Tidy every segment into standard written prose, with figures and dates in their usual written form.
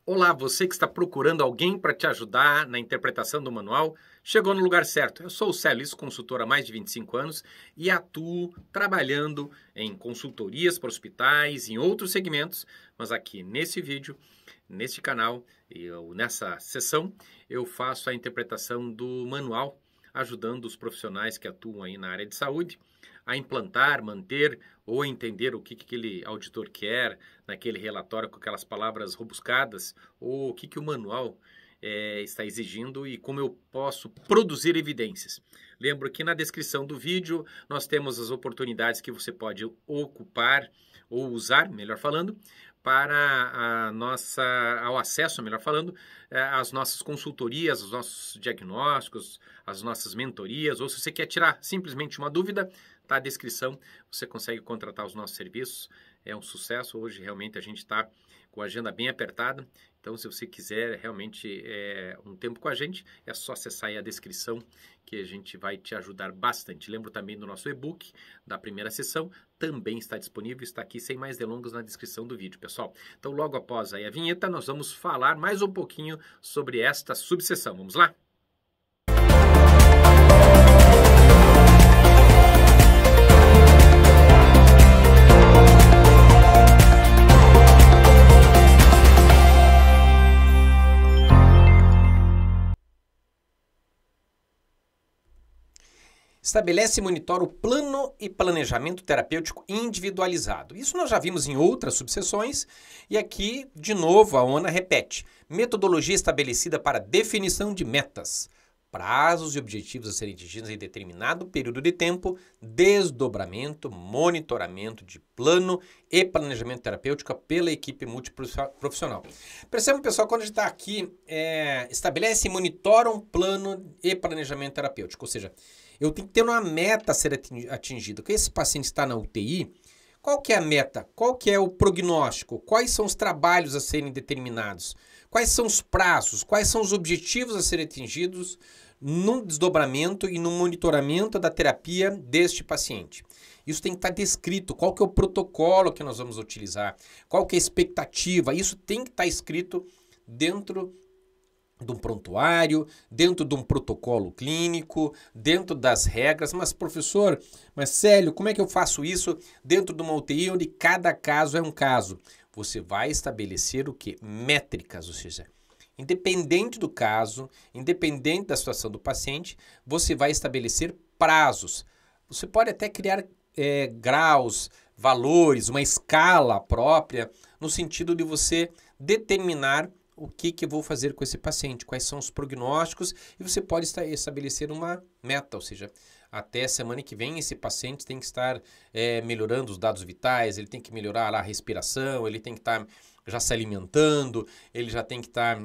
Olá, você que está procurando alguém para te ajudar na interpretação do manual, chegou no lugar certo. Eu sou o Célio, consultor há mais de 25 anos e atuo trabalhando em consultorias para hospitais, em outros segmentos, mas aqui nesse vídeo, neste canal, nessa sessão, eu faço a interpretação do manual, ajudando os profissionais que atuam aí na área de saúde a implantar, manter ou entender o que aquele auditor quer naquele relatório com aquelas palavras rebuscadas, ou o que o manual está exigindo e como eu posso produzir evidências. Lembro que na descrição do vídeo nós temos as oportunidades que você pode ocupar ou usar, melhor falando, para ao acesso, melhor falando, às nossas consultorias, aos nossos diagnósticos, às nossas mentorias, ou se você quer tirar simplesmente uma dúvida, tá a descrição, você consegue contratar os nossos serviços, é um sucesso, hoje realmente a gente está com a agenda bem apertada, então se você quiser realmente um tempo com a gente, é só acessar aí a descrição que a gente vai te ajudar bastante. Lembro também do nosso e-book da primeira sessão, também está disponível, está aqui sem mais delongas na descrição do vídeo, pessoal. Então logo após aí a vinheta, nós vamos falar mais um pouquinho sobre esta subseção, vamos lá? Estabelece e monitora o plano e planejamento terapêutico individualizado. Isso nós já vimos em outras subseções e aqui, de novo, a ONA repete. Metodologia estabelecida para definição de metas, prazos e objetivos a serem atingidos em determinado período de tempo, desdobramento, monitoramento de plano e planejamento terapêutico pela equipe multiprofissional. Percebam, pessoal, quando a gente está aqui, estabelece e monitora um plano e planejamento terapêutico, ou seja, eu tenho que ter uma meta a ser atingida. Porque esse paciente está na UTI, qual que é a meta? Qual que é o prognóstico? Quais são os trabalhos a serem determinados? Quais são os prazos? Quais são os objetivos a serem atingidos no desdobramento e no monitoramento da terapia deste paciente? Isso tem que estar descrito. Qual que é o protocolo que nós vamos utilizar? Qual que é a expectativa? Isso tem que estar escrito dentro de um prontuário, dentro de um protocolo clínico, dentro das regras. Mas, professor, Célio, como é que eu faço isso dentro de uma UTI onde cada caso é um caso? Você vai estabelecer o quê? Métricas, ou seja, independente do caso, independente da situação do paciente, você vai estabelecer prazos. Você pode até criar graus, valores, uma escala própria, no sentido de você determinar o que eu vou fazer com esse paciente, quais são os prognósticos, e você pode estabelecer uma meta, ou seja, até semana que vem esse paciente tem que estar melhorando os dados vitais, ele tem que melhorar lá a respiração, ele tem que estar já se alimentando, ele já tem que estar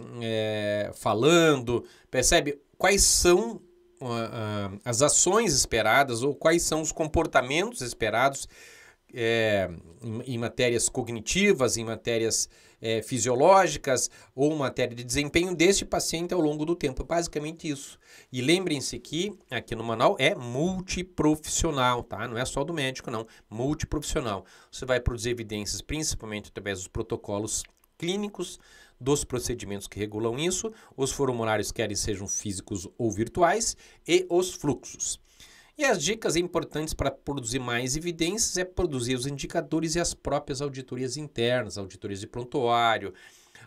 falando, percebe? Quais são as ações esperadas ou quais são os comportamentos esperados em matérias cognitivas, em matérias fisiológicas ou matéria de desempenho deste paciente ao longo do tempo. Basicamente isso. E lembrem-se que aqui no manual é multiprofissional, tá? Não é só do médico, não. Multiprofissional. Você vai produzir evidências principalmente através dos protocolos clínicos, dos procedimentos que regulam isso, os formulários quer sejam físicos ou virtuais e os fluxos. E as dicas importantes para produzir mais evidências é produzir os indicadores e as próprias auditorias internas, auditorias de prontuário,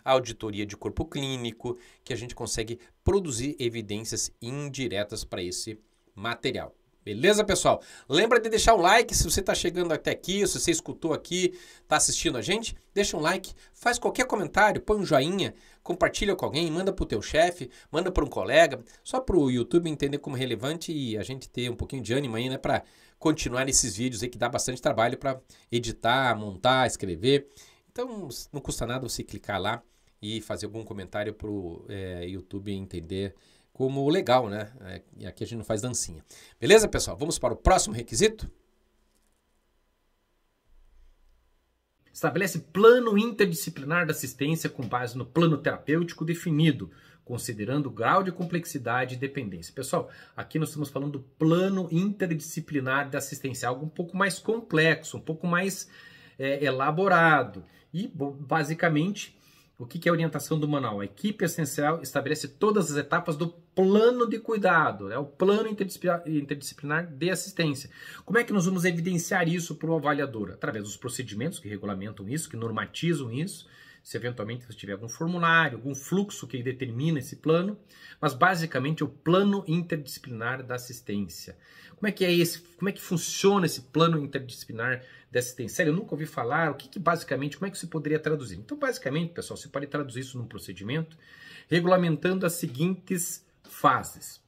auditoria de corpo clínico, que a gente consegue produzir evidências indiretas para esse material. Beleza, pessoal? Lembra de deixar um like se você está chegando até aqui, se você escutou aqui, está assistindo a gente, deixa um like, faz qualquer comentário, põe um joinha, compartilha com alguém, manda para o teu chefe, manda para um colega, só para o YouTube entender como relevante e a gente ter um pouquinho de ânimo aí, né, para continuar nesses vídeos aí que dá bastante trabalho para editar, montar, escrever. Então, não custa nada você clicar lá e fazer algum comentário para o YouTube entender como legal, né? E aqui a gente não faz dancinha. Beleza, pessoal? Vamos para o próximo requisito? Estabelece plano interdisciplinar da assistência com base no plano terapêutico definido, considerando o grau de complexidade e dependência. Pessoal, aqui nós estamos falando do plano interdisciplinar da assistência, algo um pouco mais complexo, um pouco mais elaborado. E, basicamente, o que é a orientação do manual? A equipe essencial estabelece todas as etapas do plano de cuidado, o plano interdisciplinar de assistência. Como é que nós vamos evidenciar isso para o avaliador? Através dos procedimentos que regulamentam isso, que normatizam isso, se eventualmente você tiver algum formulário, algum fluxo que determina esse plano, mas basicamente o plano interdisciplinar da assistência. Como é que é esse? Como é que funciona esse plano interdisciplinar de assistência? Eu nunca ouvi falar, o que basicamente, como é que você poderia traduzir? Então, basicamente, pessoal, você pode traduzir isso num procedimento regulamentando as seguintes fases.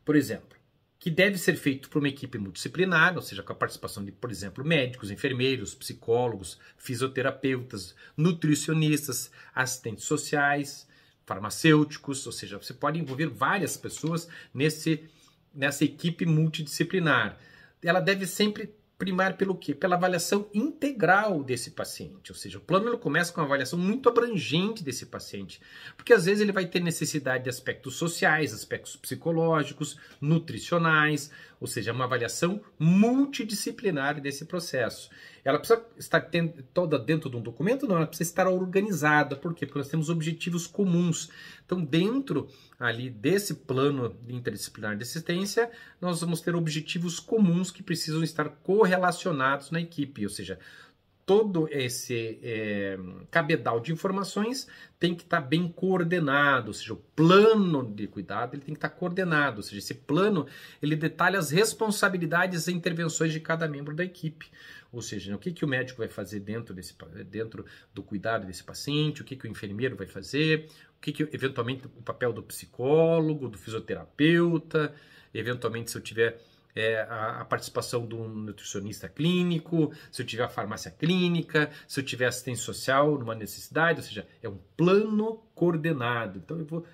Por exemplo, que deve ser feito por uma equipe multidisciplinar, ou seja, com a participação de, por exemplo, médicos, enfermeiros, psicólogos, fisioterapeutas, nutricionistas, assistentes sociais, farmacêuticos, ou seja, você pode envolver várias pessoas nessa equipe multidisciplinar. Ela deve sempre primar pelo quê? Pela avaliação integral desse paciente, ou seja, o plano ele começa com uma avaliação muito abrangente desse paciente, porque às vezes ele vai ter necessidade de aspectos sociais, aspectos psicológicos, nutricionais, ou seja, uma avaliação multidisciplinar desse processo. Ela precisa estar toda dentro de um documento? Não, ela precisa estar organizada. Por quê? Porque nós temos objetivos comuns. Então, dentro ali desse plano interdisciplinar de assistência, nós vamos ter objetivos comuns que precisam estar correlacionados na equipe, ou seja, todo esse cabedal de informações tem que estar bem coordenado, ou seja, o plano de cuidado ele tem que estar coordenado, ou seja, esse plano ele detalha as responsabilidades e intervenções de cada membro da equipe, ou seja, o que o médico vai fazer dentro do cuidado desse paciente, o que o enfermeiro vai fazer, o que eventualmente o papel do psicólogo, do fisioterapeuta, eventualmente se eu tiver a participação de um nutricionista clínico, se eu tiver a farmácia clínica, se eu tiver assistência social numa necessidade, ou seja, é um plano coordenado. Então eu vou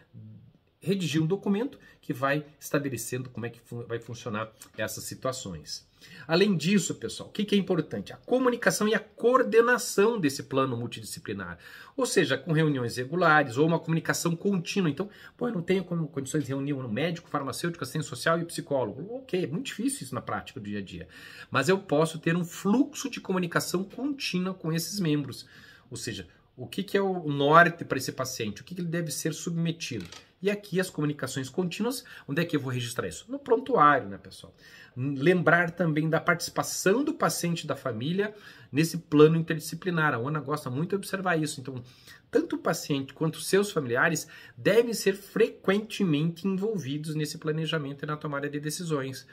redigir um documento que vai estabelecendo como é que vai funcionar essas situações. Além disso, pessoal, o que é importante? A comunicação e a coordenação desse plano multidisciplinar. Ou seja, com reuniões regulares ou uma comunicação contínua. Então, eu não tenho condições de reunir um médico, farmacêutico, assistente social e psicólogo. Ok, é muito difícil isso na prática do dia a dia. Mas eu posso ter um fluxo de comunicação contínua com esses membros. Ou seja, o que é o norte para esse paciente? O que ele deve ser submetido? E aqui as comunicações contínuas, onde é que eu vou registrar isso? No prontuário, né, pessoal? Lembrar também da participação do paciente e da família nesse plano interdisciplinar. A Ana gosta muito de observar isso. Então, tanto o paciente quanto os seus familiares devem ser frequentemente envolvidos nesse planejamento e na tomada de decisões.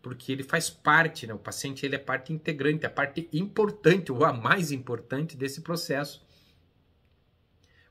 Porque ele faz parte, né? O paciente ele é parte integrante, a parte importante ou a mais importante desse processo,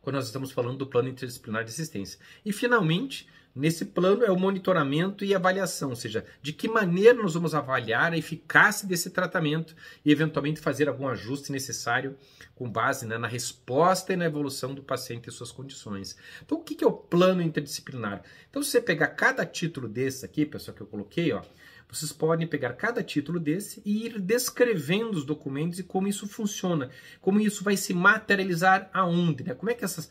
quando nós estamos falando do plano interdisciplinar de assistência. E, finalmente, nesse plano é o monitoramento e avaliação, ou seja, de que maneira nós vamos avaliar a eficácia desse tratamento e, eventualmente, fazer algum ajuste necessário com base, né, na resposta e na evolução do paciente e suas condições. Então, o que é o plano interdisciplinar? Então, se você pegar cada título desse aqui, pessoal, que eu coloquei, ó, vocês podem pegar cada título desse e ir descrevendo os documentos e como isso funciona, como isso vai se materializar aonde, né? Como é que essas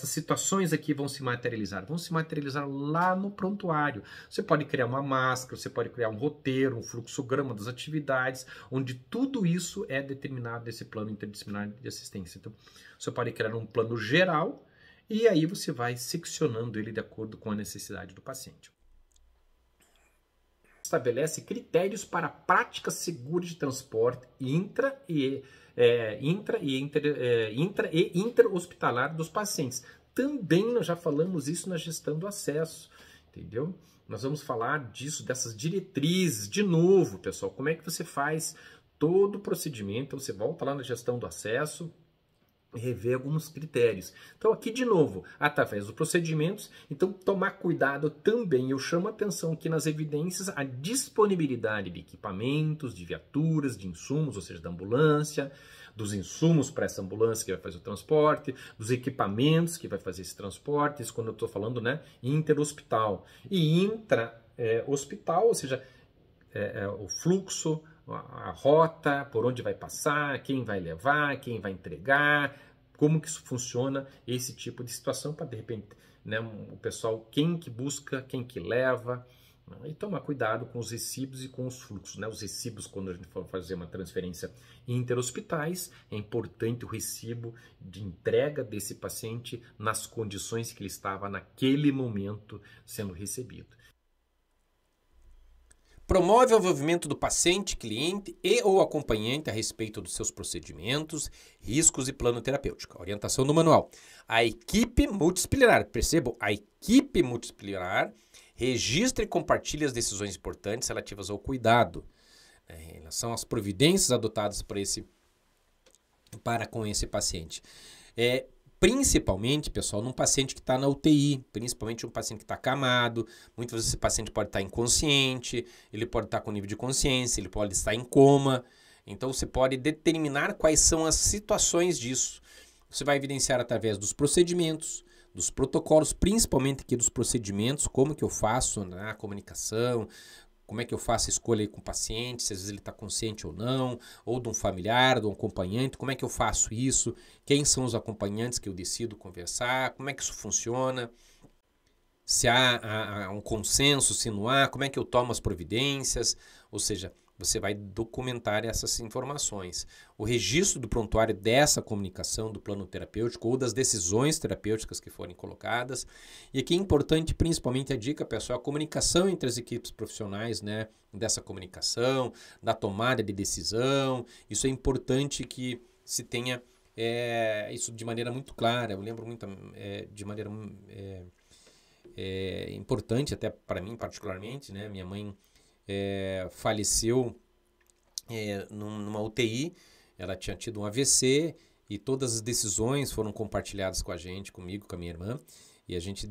situações aqui vão se materializar? Vão se materializar lá no prontuário. Você pode criar uma máscara, você pode criar um roteiro, um fluxograma das atividades, onde tudo isso é determinado nesse plano interdisciplinar de assistência. Então, você pode criar um plano geral e aí você vai seccionando ele de acordo com a necessidade do paciente. Estabelece critérios para práticas seguras de transporte intra e intra-hospitalar dos pacientes. Também nós já falamos isso na gestão do acesso, entendeu? Nós vamos falar disso, dessas diretrizes, de novo, pessoal, como é que você faz todo o procedimento, você volta lá na gestão do acesso, rever alguns critérios. Então aqui de novo, através dos procedimentos, então tomar cuidado também, eu chamo a atenção aqui nas evidências, a disponibilidade de equipamentos, de viaturas, de insumos, ou seja, da ambulância, dos insumos para essa ambulância que vai fazer o transporte, dos equipamentos que vai fazer esse transporte, isso quando eu estou falando, né, interhospital. E intra-hospital, ou seja, o fluxo, a rota, por onde vai passar, quem vai levar, quem vai entregar, como que isso funciona, esse tipo de situação para, de repente, né, o pessoal, quem que busca, quem que leva, E tomar cuidado com os recibos e com os fluxos, né? Os recibos, quando a gente for fazer uma transferência interhospitais, é importante o recibo de entrega desse paciente nas condições que ele estava naquele momento sendo recebido. Promove o envolvimento do paciente, cliente e ou acompanhante a respeito dos seus procedimentos, riscos e plano terapêutico. Orientação do manual. A equipe multidisciplinar, percebam, a equipe multidisciplinar registra e compartilha as decisões importantes relativas ao cuidado, em relação às providências adotadas para com esse paciente. Principalmente, pessoal, num paciente que está na UTI, principalmente um paciente que está acamado, muitas vezes esse paciente pode estar inconsciente, ele pode estar com nível de consciência, ele pode estar em coma. Então, você pode determinar quais são as situações disso. Você vai evidenciar através dos procedimentos, dos protocolos, principalmente aqui dos procedimentos, como que eu faço na comunicação, como é que eu faço a escolha aí com o paciente, se às vezes ele está consciente ou não, ou de um familiar, de um acompanhante, como é que eu faço isso, quem são os acompanhantes que eu decido conversar, como é que isso funciona, se há um consenso, se não há, como é que eu tomo as providências, ou seja, você vai documentar essas informações. O registro do prontuário dessa comunicação do plano terapêutico ou das decisões terapêuticas que forem colocadas. E aqui é importante, principalmente a dica, pessoal, a comunicação entre as equipes profissionais, né, dessa comunicação, da tomada de decisão. Isso é importante que se tenha isso de maneira muito clara. Eu lembro muito de maneira importante, até para mim particularmente, né, minha mãe faleceu numa UTI, ela tinha tido um AVC e todas as decisões foram compartilhadas com a gente, comigo, com a minha irmã, e a gente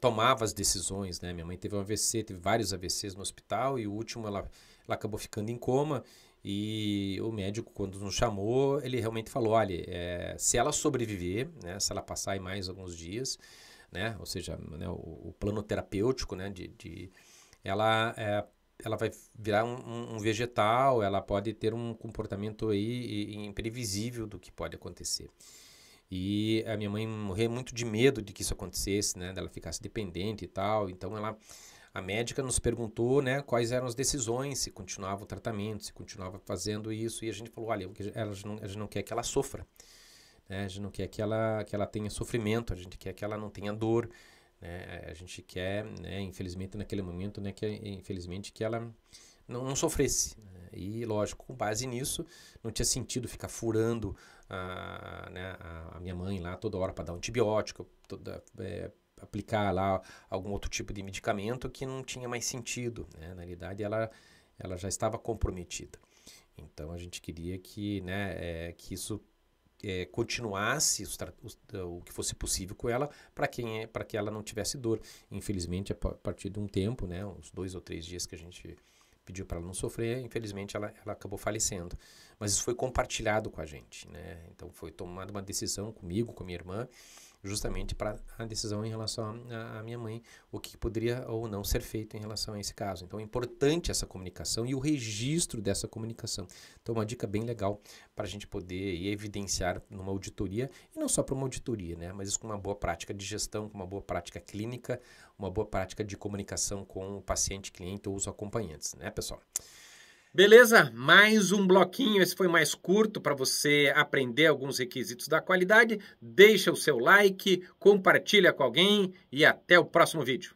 tomava as decisões, né? Minha mãe teve um AVC, teve vários AVCs no hospital e o último ela acabou ficando em coma e o médico, quando nos chamou, ele realmente falou, olha, se ela sobreviver, né, se ela passar aí mais alguns dias, né, ou seja, né, o plano terapêutico, né, ela vai virar um vegetal, ela pode ter um comportamento aí imprevisível do que pode acontecer. E a minha mãe morreu muito de medo de que isso acontecesse, né, dela ficasse dependente e tal. Então a médica nos perguntou, né, quais eram as decisões, se continuava o tratamento, se continuava fazendo isso. E a gente falou, olha, a gente não quer que ela sofra, né, a gente não quer que ela tenha sofrimento, a gente quer que ela não tenha dor. A gente quer, né, infelizmente naquele momento, né, infelizmente que ela não sofresse, né? E lógico, com base nisso, não tinha sentido ficar furando a minha mãe lá toda hora para dar um antibiótico, aplicar lá algum outro tipo de medicamento que não tinha mais sentido, né? Na realidade ela já estava comprometida. Então a gente queria que, né, que isso continuasse o que fosse possível com ela para que ela não tivesse dor. Infelizmente, a partir de um tempo, né, uns 2 ou 3 dias que a gente pediu para ela não sofrer, infelizmente ela acabou falecendo. Mas isso foi compartilhado com a gente, né? Então foi tomada uma decisão comigo, com a minha irmã, justamente para a decisão em relação à minha mãe, o que poderia ou não ser feito em relação a esse caso. Então é importante essa comunicação e o registro dessa comunicação. Então uma dica bem legal para a gente poder evidenciar numa auditoria, e não só para uma auditoria, né, mas isso com uma boa prática de gestão, com uma boa prática clínica, uma boa prática de comunicação com o paciente, cliente ou os acompanhantes, né, pessoal? Beleza? Mais um bloquinho, esse foi mais curto para você aprender alguns requisitos da qualidade. Deixa o seu like, compartilha com alguém e até o próximo vídeo.